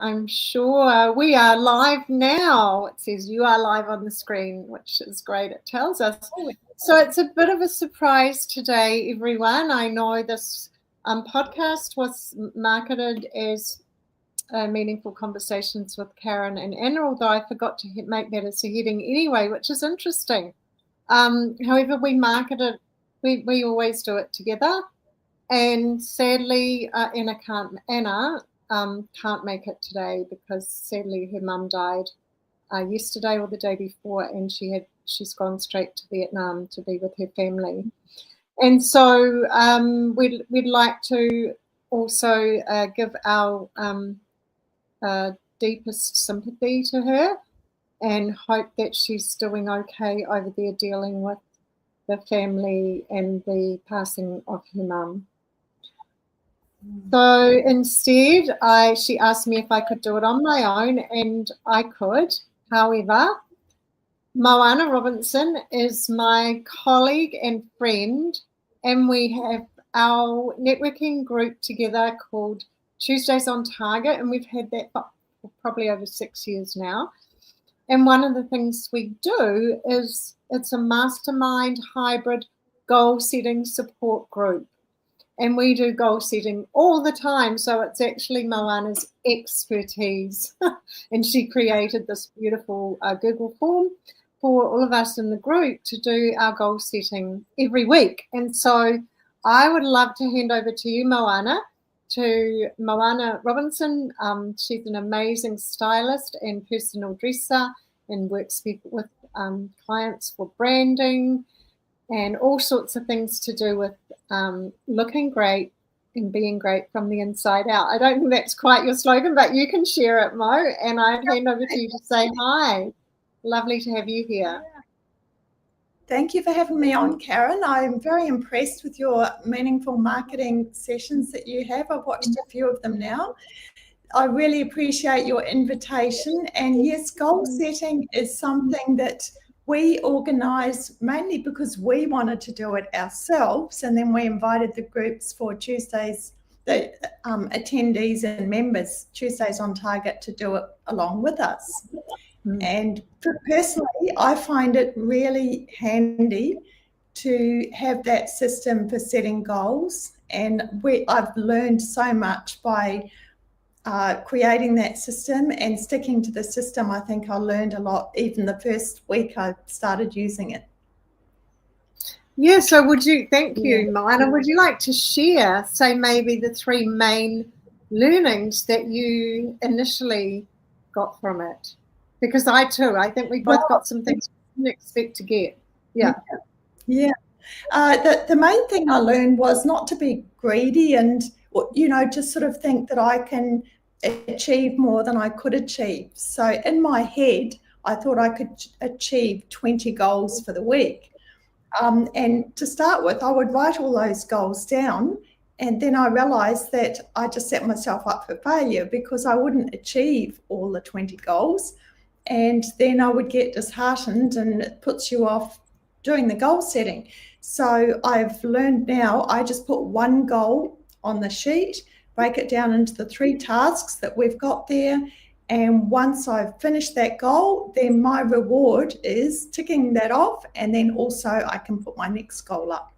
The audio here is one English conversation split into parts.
I'm sure. We are live now. It says you are live on the screen, which is great. It tells us. So it's a bit of a surprise today, everyone. I know this podcast was marketed as Meaningful Conversations with Karen and Anna, although I forgot to make that as a heading anyway, which is interesting. However, we market it, we always do it together. And sadly, Anna can't make it today because sadly her mum died yesterday or the day before, and she's gone straight to Vietnam to be with her family. And so we'd like to also give our deepest sympathy to her and hope that she's doing okay over there dealing with the family and the passing of her mum. So instead, she asked me if I could do it on my own, and I could. However, Moana Robinson is my colleague and friend, and we have our networking group together called Tuesdays on Target, and we've had that for probably over 6 years now. And one of the things we do is it's a mastermind hybrid goal-setting support group. And we do goal setting all the time. So it's actually Moana's expertise. And she created this beautiful Google form for all of us in the group to do our goal setting every week. And so I would love to hand over to you, Moana Robinson. She's an amazing stylist and personal dresser and works with clients for branding and all sorts of things to do with looking great and being great from the inside out. I don't think that's quite your slogan, but you can share it, Mo, and I'd hand over to you to say hi. Lovely to have you here. Thank you for having me on, Karen. I'm very impressed with your meaningful marketing sessions that you have. I've watched a few of them now. I really appreciate your invitation. And yes, goal setting is something that we organised mainly because we wanted to do it ourselves, and then we invited the groups for Tuesdays, the attendees and members, Tuesdays on Target, to do it along with us. And personally, I find it really handy to have that system for setting goals, and I've learned so much by creating that system and sticking to the system. I think I learned a lot even the first week I started using it. Yeah, so thank you, Moana. Would you like to share, say, maybe the 3 main learnings that you initially got from it? Because I think we both got some things we didn't expect to get. Yeah. The main thing I learned was not to be greedy and, just sort of think that I can achieve more than I could achieve. So in my head, I thought I could achieve 20 goals for the week. And to start with, I would write all those goals down, and then I realised that I just set myself up for failure because I wouldn't achieve all the 20 goals. And then I would get disheartened, and it puts you off doing the goal setting. So I've learned now I just put one goal on the sheet, break it down into the 3 tasks that we've got there. And once I've finished that goal, then my reward is ticking that off. And then also I can put my next goal up.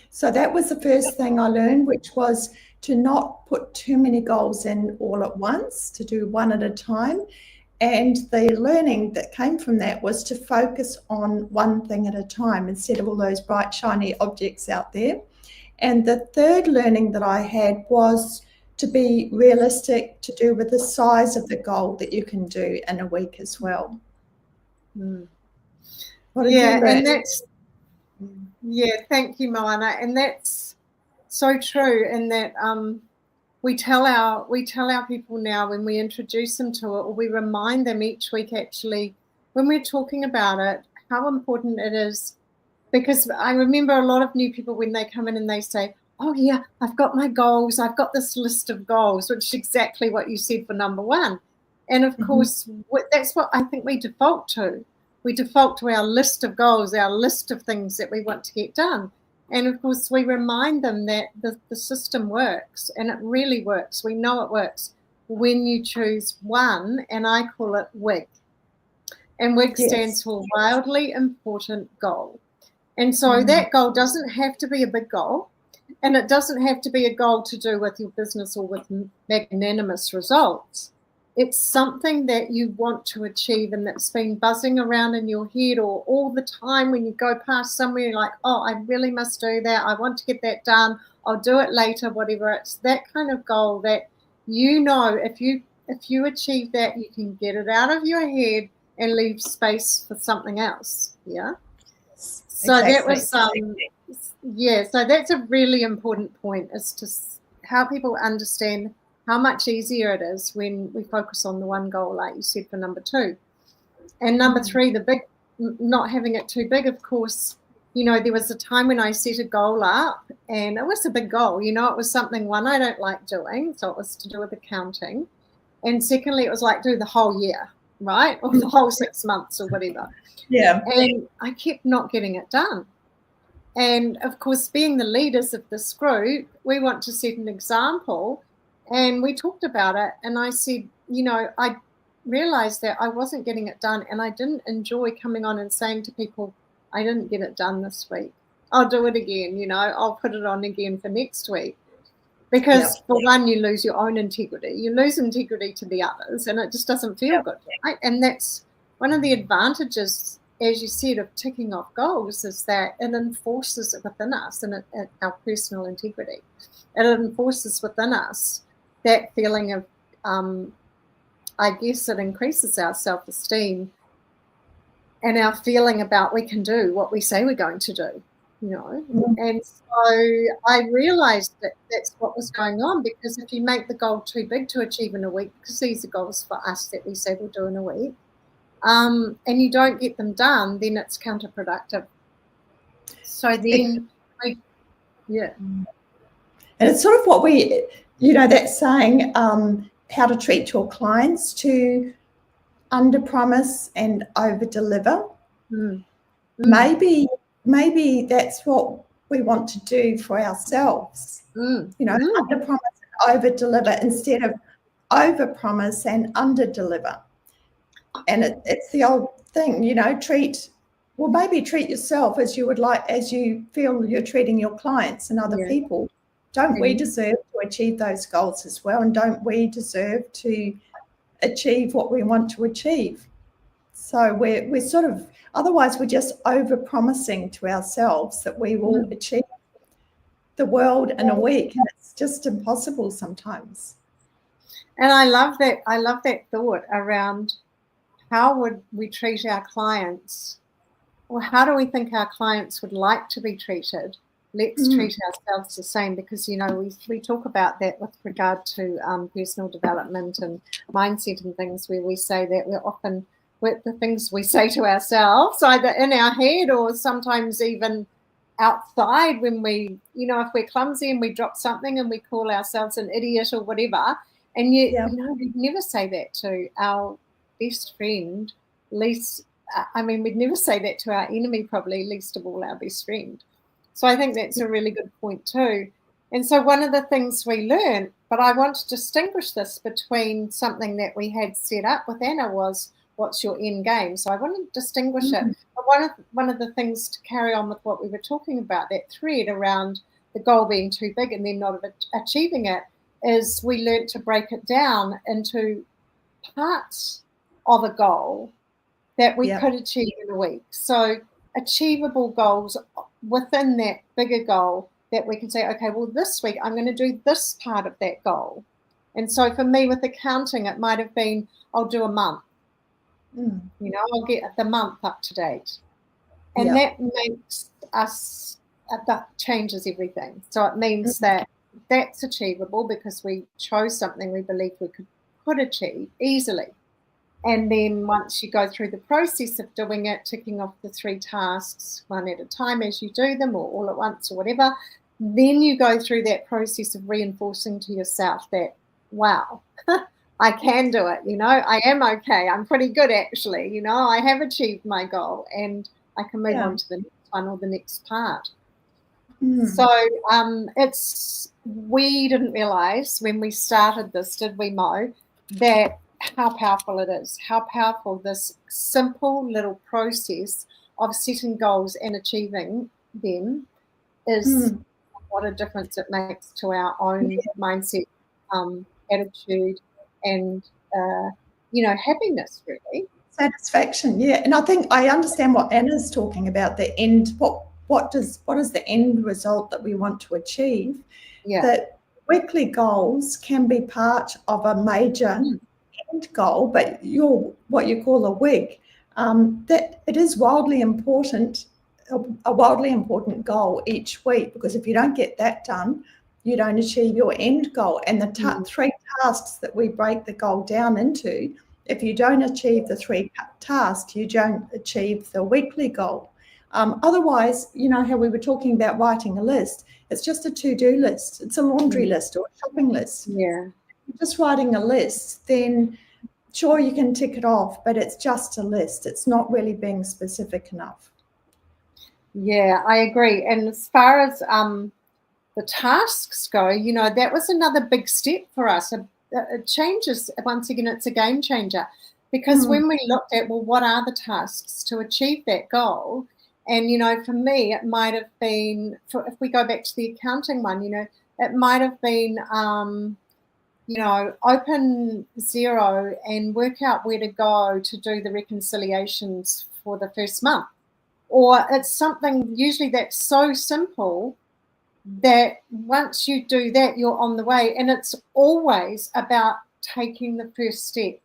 So that was the first thing I learned, which was to not put too many goals in all at once, to do one at a time. And the learning that came from that was to focus on one thing at a time instead of all those bright, shiny objects out there. And the third learning that I had was to be realistic, to do with the size of the goal that you can do in a week as well. What did you learn? Thank you, Moana. And that's so true in that we tell our people now when we introduce them to it, or we remind them each week actually when we're talking about it, how important it is. Because I remember a lot of new people when they come in and they say, oh yeah, I've got my goals, I've got this list of goals, which is exactly what you said for number 1. And of course, that's what I think we default to. We default to our list of goals, our list of things that we want to get done. And of course, we remind them that the system works, and it really works. We know it works when you choose one, and I call it WIG. And WIG stands for Wildly Important Goal. And so that goal doesn't have to be a big goal, and it doesn't have to be a goal to do with your business or with magnanimous results. It's something that you want to achieve and that's been buzzing around in your head, or all the time when you go past somewhere, you're like, oh, I really must do that. I want to get that done. I'll do it later, whatever. It's that kind of goal that you know if you achieve that, you can get it out of your head and leave space for something else. Yeah. So that was so that's a really important point, is to how people understand how much easier it is when we focus on the one goal, like you said, for number 2. And number 3, the big, not having it too big, of course. You know, there was a time when I set a goal up, and it was a big goal. You know, it was something, one, I don't like doing, so it was to do with accounting. And secondly, it was like do the whole year, right? Or the whole 6 months or whatever. Yeah. And I kept not getting it done. And of course, being the leaders of this group, we want to set an example. And we talked about it. And I said, you know, I realized that I wasn't getting it done. And I didn't enjoy coming on and saying to people, I didn't get it done this week. I'll do it again. You know, I'll put it on again for next week. Because for one, you lose your own integrity. You lose integrity to the others, and it just doesn't feel good, right? And that's one of the advantages, as you said, of ticking off goals, is that it enforces it within us and our personal integrity. It enforces within us that feeling of, I guess it increases our self-esteem and our feeling about we can do what we say we're going to do, you know. And so I realized that that's what was going on, because if you make the goal too big to achieve in a week, because these are goals for us that we say we'll do in a week, and you don't get them done, then it's counterproductive. So then, and it's sort of what we, you know, that saying, how to treat your clients, to under-promise and over-deliver. Maybe that's what we want to do for ourselves. You know, under-promise and over-deliver instead of over-promise and under-deliver. And it's the old thing, you know, treat yourself as you would like, as you feel you're treating your clients and other people. Don't we deserve to achieve those goals as well? And don't we deserve to achieve what we want to achieve? So we're sort of, otherwise we're just over-promising to ourselves that we will achieve the world in a week, and it's just impossible sometimes. And I love that thought around, how would we treat our clients, or how do we think our clients would like to be treated? Let's treat ourselves the same, because, you know, we talk about that with regard to personal development and mindset and things, where we say that we're often, with the things we say to ourselves, either in our head or sometimes even outside, when we, you know, if we're clumsy and we drop something and we call ourselves an idiot or whatever, and yet, you know, we'd never say that to our best friend, least, we'd never say that to our enemy, probably, least of all our best friend. So I think that's a really good point too. And so one of the things we learned, but I want to distinguish this between something that we had set up with Anna was, what's your end game? So I want to distinguish it. But one of the things to carry on with what we were talking about, that thread around the goal being too big and then not achieving it, is we learned to break it down into parts of a goal that we could achieve in a week. So achievable goals within that bigger goal that we can say, okay, well, this week I'm going to do this part of that goal. And so for me with accounting, it might have been, I'll do a month. You know, I'll get the month up to date. And that makes us, that changes everything. So it means that that's achievable because we chose something we believe we could achieve easily. And then once you go through the process of doing it, ticking off the 3 tasks one at a time as you do them, or all at once or whatever, then you go through that process of reinforcing to yourself that, wow, I can do it, you know, I am okay, I'm pretty good actually, you know, I have achieved my goal and I can move on to the next one or the next part. So we didn't realise when we started this, did we, Mo, that how powerful it is, how powerful this simple little process of setting goals and achieving them is, what a difference it makes to our own mindset, attitude, and happiness, really. Satisfaction, yeah. And I think I understand what Anna's talking about, the end, what is the end result that we want to achieve. Yeah. That weekly goals can be part of a major end goal, but what you call a WIG, that it is wildly important, a wildly important goal each week, because if you don't get that done, you don't achieve your end goal. And the 3 tasks that we break the goal down into, if you don't achieve the 3 tasks, you don't achieve the weekly goal. Otherwise, how we were talking about writing a list, it's just a to-do list. It's a laundry list or a shopping list. Yeah. Just writing a list, then sure, you can tick it off, but it's just a list. It's not really being specific enough. Yeah, I agree. And as far as the tasks go, that was another big step for us. It changes, once again, it's a game changer, because when we looked at, well, what are the tasks to achieve that goal? And, for me, it might have been, if we go back to the accounting one, it might have been, open Xero and work out where to go to do the reconciliations for the first month. Or it's something usually that's so simple that once you do that, you're on the way. And it's always about taking the first step,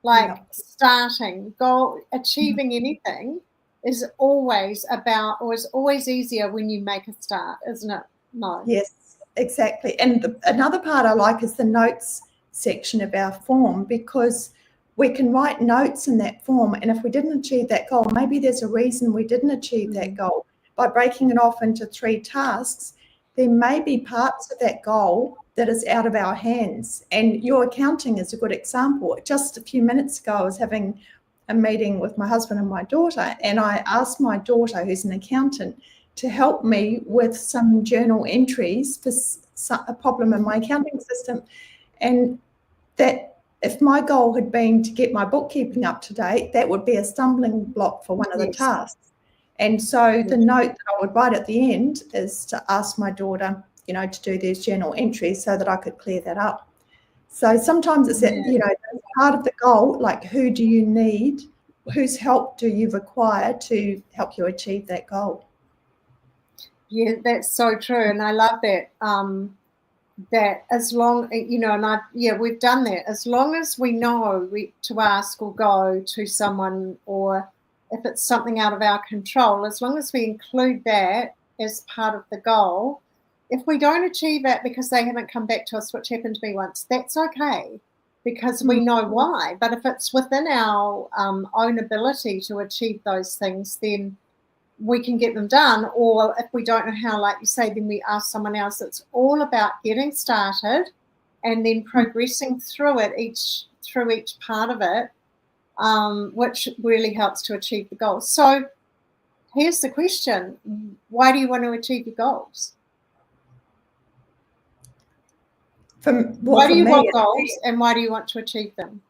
like starting, achieving anything is always about, or is always easier when you make a start, isn't it? No. Yes, exactly. And another part I like is the notes section of our form, because we can write notes in that form. And if we didn't achieve that goal, maybe there's a reason we didn't achieve that goal. By breaking it off into 3 tasks, there may be parts of that goal that is out of our hands. And your accounting is a good example. Just a few minutes ago, I was having a meeting with my husband and my daughter, and I asked my daughter, who's an accountant, to help me with some journal entries for a problem in my accounting system. And that, if my goal had been to get my bookkeeping up to date, that would be a stumbling block for one of the tasks. And so the note that I would write at the end is to ask my daughter, to do these journal entries so that I could clear that up. So sometimes it's that, part of the goal, like, who do you need? Whose help do you require to help you achieve that goal? Yeah, that's so true. And I love that. That as long, we've done that. As long as we know to ask or go to someone, or if it's something out of our control, as long as we include that as part of the goal, if we don't achieve it because they haven't come back to us, which happened to me once, that's okay, because we know why. But if it's within our own ability to achieve those things, then we can get them done. Or if we don't know how, like you say, then we ask someone else. It's all about getting started and then progressing through each part of it, which really helps to achieve the goals. So here's the question: why do you want to achieve your goals? Why do you want goals, and why do you want to achieve them?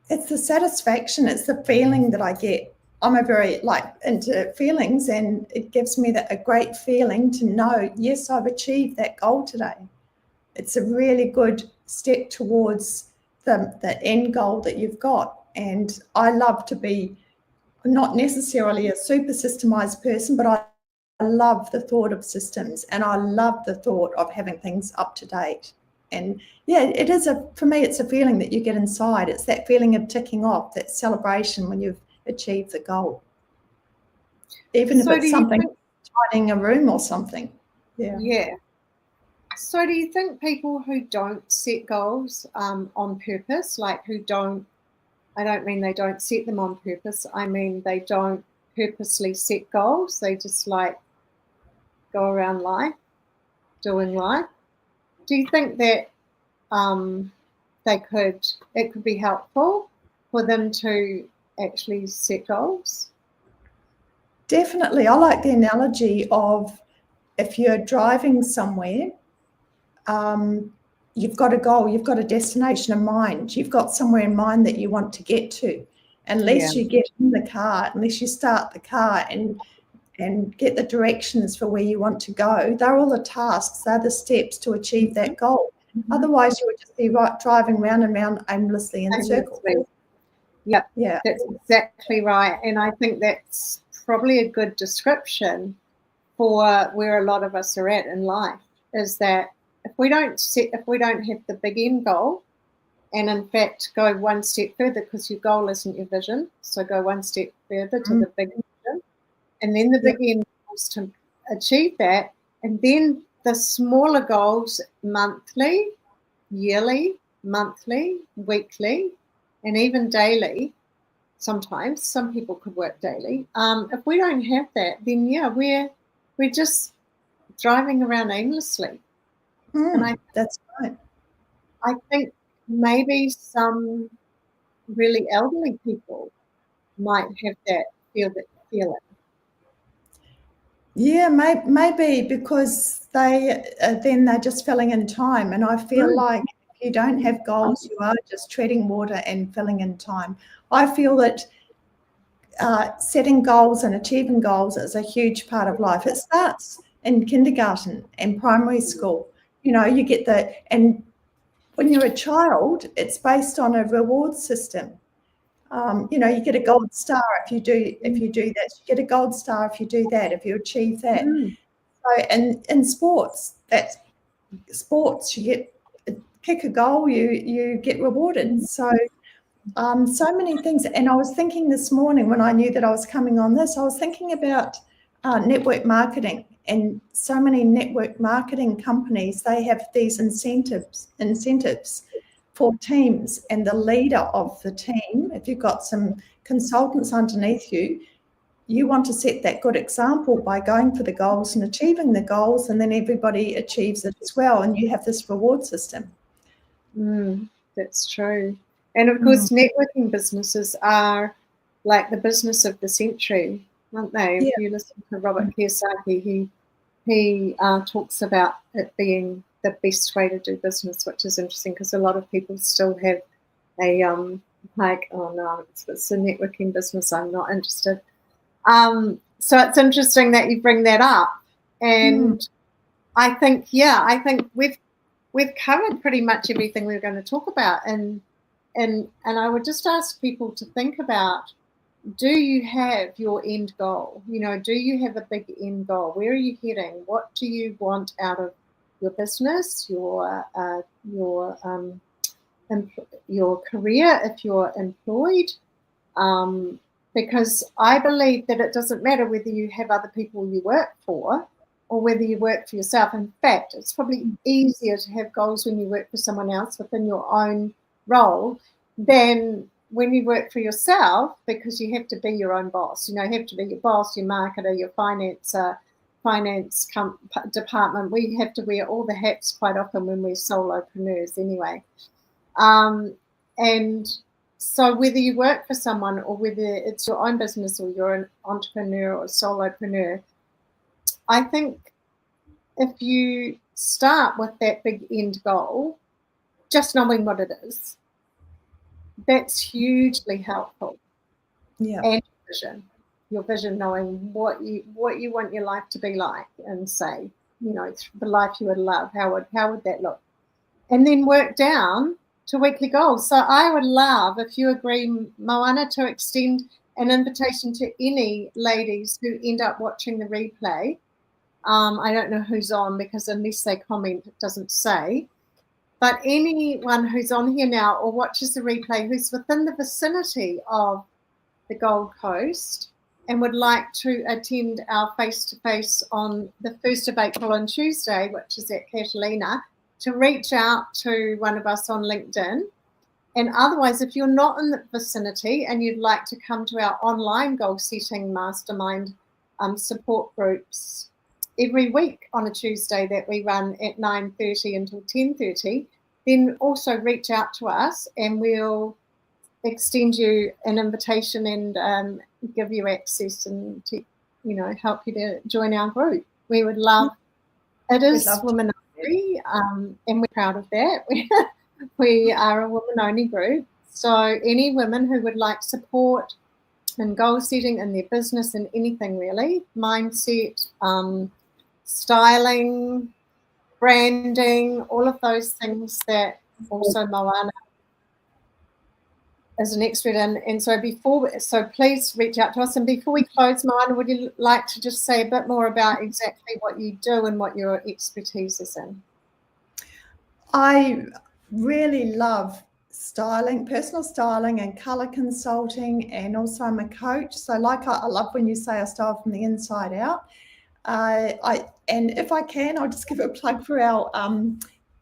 It's the satisfaction. It's the feeling that I get. I'm a very into feelings, and it gives me a great feeling to know, yes, I've achieved that goal today. It's a really good step towards the end goal that you've got. And I love to be not necessarily a super systemized person, but I love the thought of systems, and I love the thought of having things up to date. And it is for me, it's a feeling that you get inside. It's that feeling of ticking off, that celebration when you've achieve the goal, even if it's something tidying a room or something. So do you think people who don't set goals on purpose, like I don't mean they don't set them on purpose, I mean they don't purposely set goals, they just go around life doing life, do you think that it could be helpful for them to actually set goals? Definitely. I like the analogy of, if you're driving somewhere, you've got a goal, you've got a destination in mind, you've got somewhere in mind that you want to get to. Unless you get in the car, unless you start the car and get the directions for where you want to go, they're all the tasks, they're the steps to achieve that goal. Otherwise, you would just be driving round and round aimlessly in circles. Yep, yeah, that's exactly right. And I think that's probably a good description for where a lot of us are at in life, is that if we don't have the big end goal, and in fact go one step further, because your goal isn't your vision, so go one step further to the big vision, and then the big end goals to achieve that, and then the smaller goals, monthly, yearly, monthly, weekly, and even daily. Sometimes some people could work daily. If we don't have that, then we're just driving around aimlessly. And that's right. I think maybe some really elderly people might have that feeling. Yeah, maybe because they're just filling in time, and I feel like if you don't have goals, you are just treading water and filling in time. I feel that setting goals and achieving goals is a huge part of life. It starts in kindergarten and primary school. You get and when you're a child, it's based on a reward system. You get a gold star if you do that. You get a gold star if you do that, if you achieve that. So, and in sports, you kick a goal, you get rewarded. So many things. And I was thinking this morning, when I knew that I was coming on this, I was thinking about network marketing, and so many network marketing companies, they have these incentives for teams, and the leader of the team, if you've got some consultants underneath you, you want to set that good example by going for the goals and achieving the goals, and then everybody achieves it as well, and you have this reward system. That's true. And of course, networking businesses are like the business of the century, aren't they? If you listen to Robert Kiyosaki, he talks about it being the best way to do business, which is interesting because a lot of people still have a like, oh no, it's a networking business, I'm not interested. So it's interesting that you bring that up, and I think we've covered pretty much everything we're going to talk about, and I would just ask people to think about, do you have your end goal? Do you have a big end goal? Where are you heading? What do you want out of your business, your career, if you're employed? Because I believe that it doesn't matter whether you have other people you work for or whether you work for yourself. In fact, it's probably easier to have goals when you work for someone else within your own role than when you work for yourself, because you have to be your own boss. You have to be your boss, your marketer, your finance department. We have to wear all the hats quite often when we're solopreneurs anyway. And so whether you work for someone or whether it's your own business or you're an entrepreneur or solopreneur, I think if you start with that big end goal, just knowing what it is, that's hugely helpful. And your vision, knowing what you want your life to be like, and say, the life you would love, how would that look? And then work down to weekly goals. So I would love, if you agree, Moana, to extend an invitation to any ladies who end up watching the replay. I don't know who's on, because unless they comment, it doesn't say. But anyone who's on here now or watches the replay who's within the vicinity of the Gold Coast and would like to attend our face-to-face on the 1st of April on Tuesday, which is at Catalina, to reach out to one of us on LinkedIn. And otherwise, if you're not in the vicinity and you'd like to come to our online goal-setting mastermind support groups every week on a Tuesday that we run at 9:30 until 10:30, then also reach out to us and we'll extend you an invitation and give you access and to, help you to join our group. We would love, it is women category, and we're proud of that. We are a women-only group, so any women who would like support in goal setting in their business and anything really, mindset, styling, branding, all of those things that also Moana is an expert in. And so please reach out to us. And before we close, Moana, would you like to just say a bit more about exactly what you do and what your expertise is in? I really love styling, personal styling and colour consulting, and also I'm a coach. So I love when you say I style from the inside out. And if I can, I'll just give a plug for our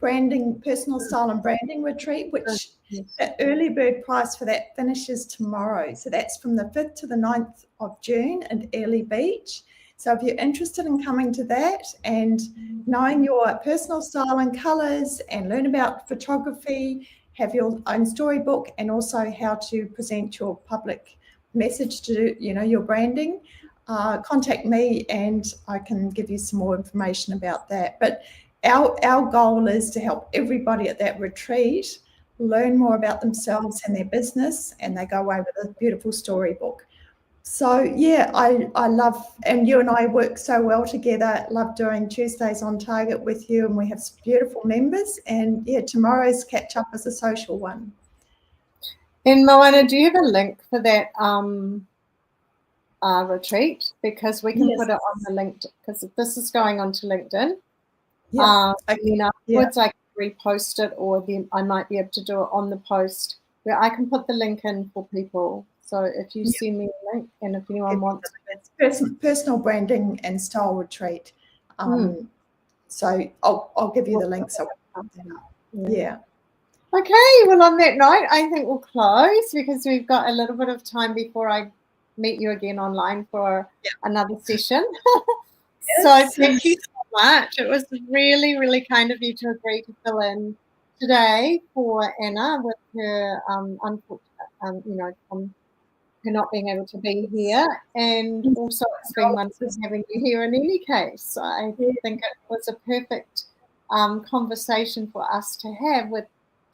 personal style and branding retreat, which the early bird price for that finishes tomorrow. So that's from the 5th to the 9th of June in Airlie Beach. So if you're interested in coming to that and knowing your personal style and colours and learn about photography, have your own storybook, and also how to present your public message to, your branding, contact me and I can give you some more information about that. But our goal is to help everybody at that retreat learn more about themselves and their business, and they go away with a beautiful storybook. So yeah, I love, and you and I work so well together. Love doing Tuesdays on Target with you, and we have beautiful members. And yeah, tomorrow's catch up is a social one. And Moana, do you have a link for that retreat? Because we can put it on the link, because this is going on to LinkedIn. Yeah. And then afterwards I can repost it, or then I might be able to do it on the post where I can put the link in for people. So if you send me a link, and if anyone wants personal branding and style retreat, so I'll give you the link. So yeah. Okay. Well, on that note, I think we'll close because we've got a little bit of time before I meet you again online for another session. So thank you so much. It was really, really kind of you to agree to fill in today for Anna with her her not being able to be here, and also it's been wonderful having you here in any case. I think it was a perfect conversation for us to have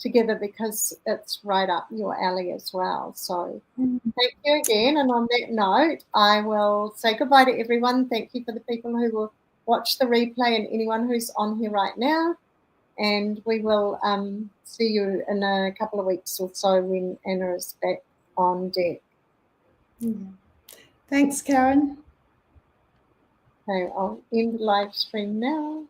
together because it's right up your alley as well. So thank you again. And on that note, I will say goodbye to everyone. Thank you for the people who will watch the replay and anyone who's on here right now. And we will see you in a couple of weeks or so when Anna is back on deck. Thanks, Karen. Okay, I'll end the live stream now.